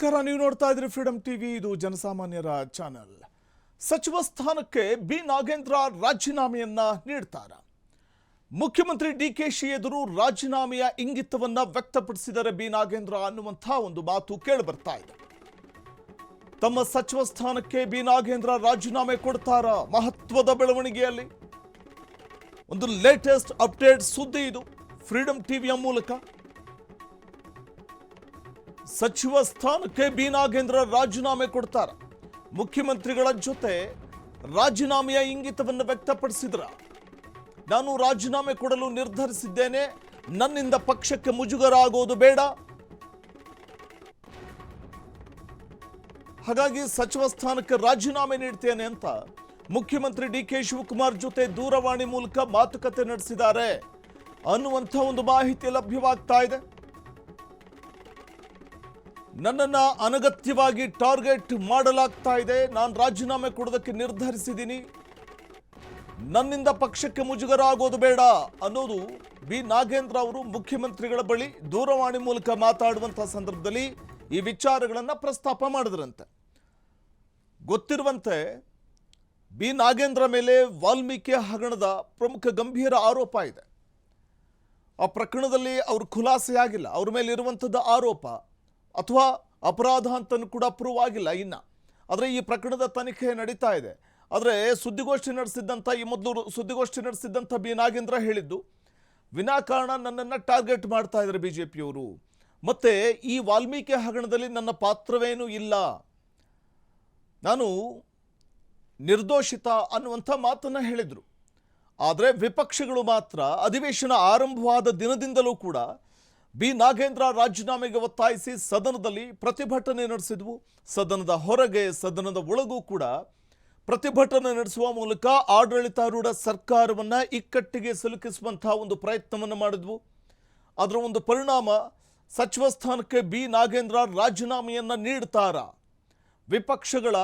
ನಮಸ್ಕಾರ, ನೀವು ನೋಡ್ತಾ ಇದ್ದೀರಿ ಫ್ರೀಡಮ್ ಟಿವಿ. ಇದು ಜನಸಾಮಾನ್ಯರ ಚಾನೆಲ್. ಸಚಿವ ಸ್ಥಾನಕ್ಕೆ ಬಿ ನಾಗೇಂದ್ರ ರಾಜೀನಾಮೆಯನ್ನ ನೀಡ್ತಾರೆ. ಮುಖ್ಯಮಂತ್ರಿ ಡಿಕೆಶಿ ಎದುರು ರಾಜೀನಾಮೆಯ ಇಂಗಿತವನ್ನ ವ್ಯಕ್ತಪಡಿಸಿದರೆ ಬಿ ನಾಗೇಂದ್ರ ಅನ್ನುವಂಥ ಒಂದು ಮಾತು ಕೇಳಿ ಬರ್ತಾ ಇದೆ. ತಮ್ಮ ಸಚಿವ ಸ್ಥಾನಕ್ಕೆ ಬಿ ನಾಗೇಂದ್ರ ರಾಜೀನಾಮೆ ಕೊಡ್ತಾರ? ಮಹತ್ವದ ಬೆಳವಣಿಗೆಯಲ್ಲಿ ಒಂದು ಲೇಟೆಸ್ಟ್ ಅಪ್ಡೇಟ್ ಸುದ್ದಿ ಇದು. ಫ್ರೀಡಮ್ ಟಿವಿಯ ಮೂಲಕ ಸಚಿವ ಸ್ಥಾನಕ್ಕೆ ಬಿ ನಾಗೇಂದ್ರ ರಾಜೀನಾಮೆ ಕೊಡ್ತಾರೆ. ಮುಖ್ಯಮಂತ್ರಿಗಳ ಜೊತೆ ರಾಜೀನಾಮೆಯ ಇಂಗಿತವನ್ನು ವ್ಯಕ್ತಪಡಿಸಿದ್ರ. ನಾನು ರಾಜೀನಾಮೆ ಕೊಡಲು ನಿರ್ಧರಿಸಿದ್ದೇನೆ, ನನ್ನಿಂದ ಪಕ್ಷಕ್ಕೆ ಮುಜುಗರ ಆಗೋದು ಬೇಡ, ಹಾಗಾಗಿ ಸಚಿವ ಸ್ಥಾನಕ್ಕೆ ರಾಜೀನಾಮೆ ನೀಡ್ತೇನೆ ಅಂತ ಮುಖ್ಯಮಂತ್ರಿ ಡಿಕೆ ಶಿವಕುಮಾರ್ ಜೊತೆ ದೂರವಾಣಿ ಮೂಲಕ ಮಾತುಕತೆ ನಡೆಸಿದ್ದಾರೆ ಅನ್ನುವಂಥ ಒಂದು ಮಾಹಿತಿ ಲಭ್ಯವಾಗ್ತಾ ಇದೆ. ನನ್ನನ್ನ ಅನಗತ್ಯವಾಗಿ ಟಾರ್ಗೆಟ್ ಮಾಡಲಾಗ್ತಾ ಇದೆ, ನಾನು ರಾಜೀನಾಮೆ ಕೊಡೋದಕ್ಕೆ ನಿರ್ಧರಿಸಿದ್ದೀನಿ, ನನ್ನಿಂದ ಪಕ್ಷಕ್ಕೆ ಮುಜುಗರ ಆಗೋದು ಬೇಡ ಅನ್ನೋದು ಬಿ ನಾಗೇಂದ್ರ ಅವರು ಮುಖ್ಯಮಂತ್ರಿಗಳ ಬಳಿ ದೂರವಾಣಿ ಮೂಲಕ ಮಾತಾಡುವಂತಹ ಸಂದರ್ಭದಲ್ಲಿ ಈ ವಿಚಾರಗಳನ್ನು ಪ್ರಸ್ತಾಪ ಮಾಡಿದ್ರಂತೆ. ಗೊತ್ತಿರುವಂತೆ ಬಿ ನಾಗೇಂದ್ರ ಮೇಲೆ ವಾಲ್ಮೀಕಿ ಹಗರಣದ ಪ್ರಮುಖ ಗಂಭೀರ ಆರೋಪ ಇದೆ. ಆ ಪ್ರಕರಣದಲ್ಲಿ ಅವರು ಖುಲಾಸೆಯಾಗಿಲ್ಲ. ಅವ್ರ ಮೇಲೆ ಇರುವಂಥದ್ದು ಆರೋಪ ಅಥವಾ ಅಪರಾಧ ಅಂತಲೂ ಕೂಡ ಪ್ರೂವ್ ಆಗಿಲ್ಲ ಇನ್ನು. ಆದರೆ ಈ ಪ್ರಕರಣದ ತನಿಖೆ ನಡೀತಾ ಇದೆ. ಆದರೆ ಸುದ್ದಿಗೋಷ್ಠಿ ನಡೆಸಿದ್ದಂಥ ಬಿ ನಾಗೇಂದ್ರ ಹೇಳಿದ್ದು, ವಿನಾಕಾರಣ ನನ್ನನ್ನು ಟಾರ್ಗೆಟ್ ಮಾಡ್ತಾ ಇದ್ದಾರೆ ಬಿಜೆಪಿಯವರು, ಮತ್ತು ಈ ವಾಲ್ಮೀಕಿ ಹಗರಣದಲ್ಲಿ ನನ್ನ ಪಾತ್ರವೇನೂ ಇಲ್ಲ, ನಾನು ನಿರ್ದೋಷಿತ ಅನ್ನುವಂಥ ಮಾತನ್ನು ಹೇಳಿದರು. ಆದರೆ ವಿಪಕ್ಷಗಳು ಮಾತ್ರ ಅಧಿವೇಶನ ಆರಂಭವಾದ ದಿನದಿಂದಲೂ ಕೂಡ ಬಿ ನಾಗೇಂದ್ರ ರಾಜೀನಾಮೆಗೆ ಒತ್ತಾಯಿಸಿ ಸದನದಲ್ಲಿ ಪ್ರತಿಭಟನೆ ನಡೆಸಿದ್ವು. ಸದನದ ಹೊರಗೆ, ಸದನದ ಒಳಗೂ ಕೂಡ ಪ್ರತಿಭಟನೆ ನಡೆಸುವ ಮೂಲಕ ಆಡಳಿತಾರೂಢ ಸರ್ಕಾರವನ್ನು ಇಕ್ಕಟ್ಟಿಗೆ ಸಿಲುಕಿಸುವಂತಹ ಒಂದು ಪ್ರಯತ್ನವನ್ನು ಮಾಡಿದ್ವು. ಅದರ ಒಂದು ಪರಿಣಾಮ ಸಚಿವ ಸ್ಥಾನಕ್ಕೆ ಬಿ ನಾಗೇಂದ್ರ ರಾಜೀನಾಮೆಯನ್ನು ನೀಡ್ತಾರಾ? ವಿಪಕ್ಷಗಳ